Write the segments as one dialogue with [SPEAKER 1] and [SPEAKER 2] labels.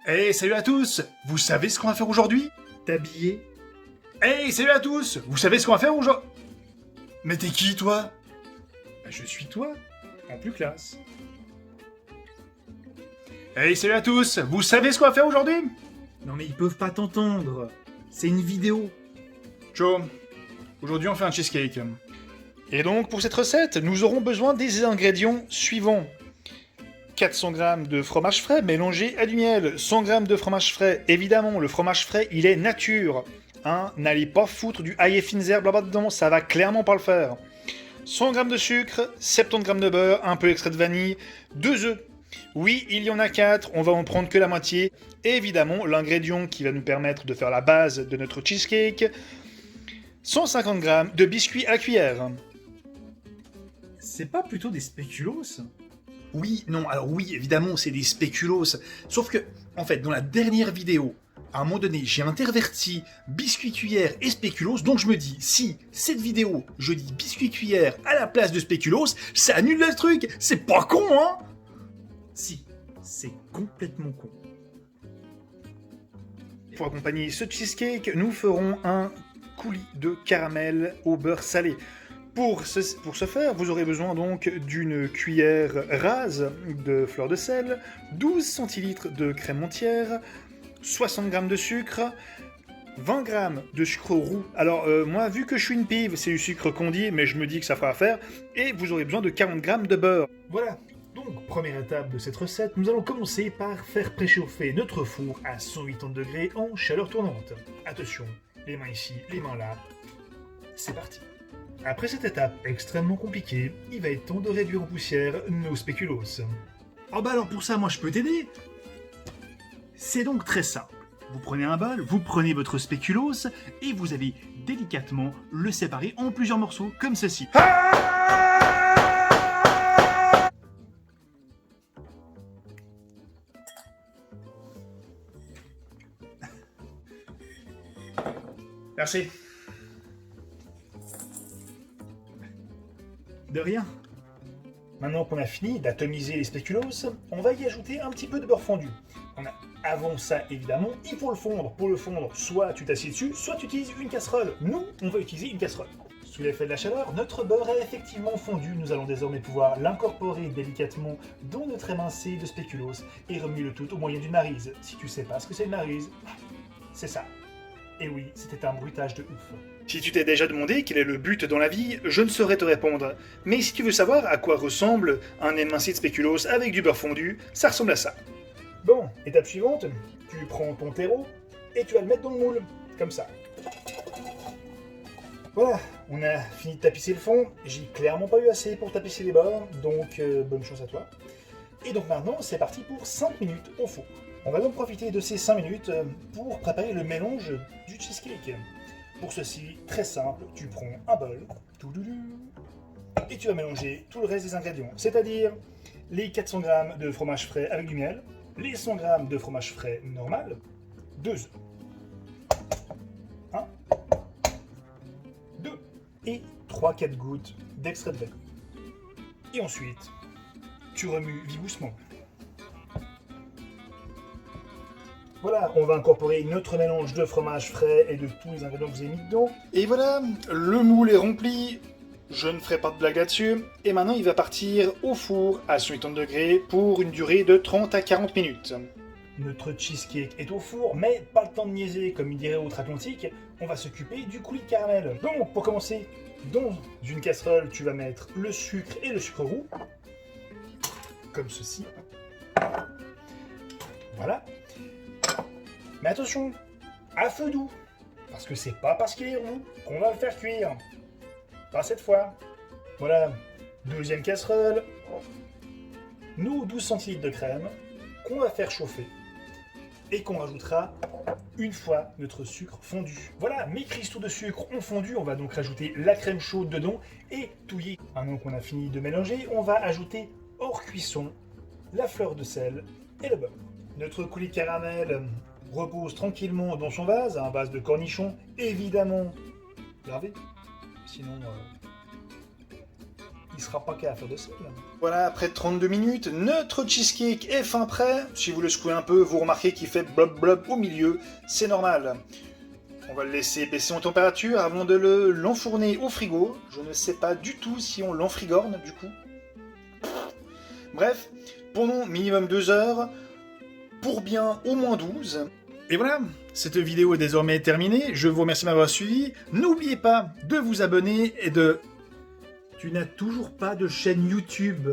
[SPEAKER 1] Hey, salut à tous! Vous savez ce qu'on va faire aujourd'hui?
[SPEAKER 2] T'habiller?
[SPEAKER 1] Hey, salut à tous! Vous savez ce qu'on va faire aujourd'hui? Mais t'es qui, toi?
[SPEAKER 2] Bah, je suis toi, en plus classe.
[SPEAKER 1] Hey, salut à tous! Vous savez ce qu'on va faire aujourd'hui?
[SPEAKER 2] Non mais ils peuvent pas t'entendre. C'est une vidéo.
[SPEAKER 1] Joe, aujourd'hui on fait un cheesecake. Et donc, pour cette recette, nous aurons besoin des ingrédients suivants. 400 g de fromage frais mélangé à du miel. 100 g de fromage frais. Évidemment, le fromage frais, il est nature. Hein, n'allez pas foutre du ail et fines herbes là-bas dedans, ça va clairement pas le faire. 100 g de sucre, 70 g de beurre, un peu extrait de vanille, 2 œufs. Oui, il y en a 4, on va en prendre que la moitié. Et évidemment, l'ingrédient qui va nous permettre de faire la base de notre cheesecake, 150 g de biscuits à la cuillère.
[SPEAKER 2] C'est pas plutôt des spéculoos?
[SPEAKER 1] Oui, non, alors oui, évidemment, c'est des spéculoos. Sauf que, en fait, dans la dernière vidéo, à un moment donné, j'ai interverti biscuit cuillère et spéculoos, donc je me dis, si cette vidéo, je dis biscuit cuillère à la place de spéculoos, ça annule le truc. C'est pas con, hein?
[SPEAKER 2] Si, c'est complètement con.
[SPEAKER 1] Pour accompagner ce cheesecake, nous ferons un coulis de caramel au beurre salé. Pour ce faire, vous aurez besoin donc d'une cuillère rase de fleur de sel, 12 centilitres de crème entière, 60 g de sucre, 20 g de sucre roux. Alors moi, vu que je suis une pive, c'est du sucre condit, mais je me dis que ça fera affaire. Et vous aurez besoin de 40 g de beurre.
[SPEAKER 2] Voilà, donc première étape de cette recette, nous allons commencer par faire préchauffer notre four à 180 degrés en chaleur tournante. Attention, les mains ici, les mains là. C'est parti. Après cette étape extrêmement compliquée, il va être temps de réduire en poussière nos spéculoos. Oh bah alors pour ça, moi je peux t'aider. C'est donc très simple. Vous prenez un bol, vous prenez votre spéculoos et vous allez délicatement le séparer en plusieurs morceaux, comme ceci.
[SPEAKER 1] Merci.
[SPEAKER 2] De rien. Maintenant qu'on a fini d'atomiser les spéculoos, on va y ajouter un petit peu de beurre fondu. Avant ça, évidemment, il faut le fondre. Pour le fondre, soit tu t'assieds dessus, soit tu utilises une casserole. Nous, on va utiliser une casserole. Sous l'effet de la chaleur, notre beurre est effectivement fondu. Nous allons désormais pouvoir l'incorporer délicatement dans notre émincé de spéculoos et remuer le tout au moyen d'une maryse. Si tu sais pas ce que c'est une maryse, c'est ça. Et oui, c'était un bruitage de ouf.
[SPEAKER 1] Si tu t'es déjà demandé quel est le but dans la vie, je ne saurais te répondre. Mais si tu veux savoir à quoi ressemble un émincé de spéculoos avec du beurre fondu, ça ressemble à ça.
[SPEAKER 2] Bon, étape suivante, tu prends ton terreau et tu vas le mettre dans le moule, comme ça. Voilà, on a fini de tapisser le fond, j'ai clairement pas eu assez pour tapisser les bords, donc bonne chance à toi. Et donc maintenant, c'est parti pour 5 minutes au four. On va donc profiter de ces 5 minutes pour préparer le mélange du cheesecake. Pour ceci, très simple, tu prends un bol, et tu vas mélanger tout le reste des ingrédients, c'est-à-dire les 400 g de fromage frais avec du miel, les 100 g de fromage frais normal, 2 œufs, 1, 2 et 3-4 gouttes d'extrait de vanille. Et ensuite, tu remues vigoureusement. Voilà, on va incorporer notre mélange de fromage frais et de tous les ingrédients que vous avez mis dedans.
[SPEAKER 1] Et voilà, le moule est rempli. Je ne ferai pas de blague là-dessus. Et maintenant, il va partir au four à 180 degrés pour une durée de 30 à 40 minutes.
[SPEAKER 2] Notre cheesecake est au four, mais pas le temps de niaiser, comme il dirait outre-Atlantique. On va s'occuper du coulis de caramel. Donc, pour commencer, dans une casserole, tu vas mettre le sucre et le sucre roux. Comme ceci. Voilà. Mais attention, à feu doux, parce que c'est pas parce qu'il est roux qu'on va le faire cuire. Pas cette fois. Voilà, deuxième casserole, nos 12 centilitres de crème qu'on va faire chauffer et qu'on rajoutera une fois notre sucre fondu. Voilà, mes cristaux de sucre ont fondu, on va donc rajouter la crème chaude dedans et touiller. Maintenant qu'on a fini de mélanger, on va ajouter hors cuisson la fleur de sel et le beurre. Notre coulis de caramel repose tranquillement dans son vase, un vase de cornichons, évidemment gravé, sinon il sera pas qu'à faire de sel.
[SPEAKER 1] Voilà, après 32 minutes, notre cheesecake est fin prêt. Si vous le secouez un peu, vous remarquez qu'il fait blob blob au milieu, c'est normal. On va le laisser baisser en température avant de l'enfourner au frigo. Je ne sais pas du tout si on l'enfrigorne du coup. Bref, pendant minimum 2 heures, pour bien au moins 12. Et voilà, cette vidéo est désormais terminée. Je vous remercie de m'avoir suivi. N'oubliez pas de vous abonner et de...
[SPEAKER 2] Tu n'as toujours pas de chaîne YouTube.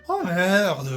[SPEAKER 1] Oh merde!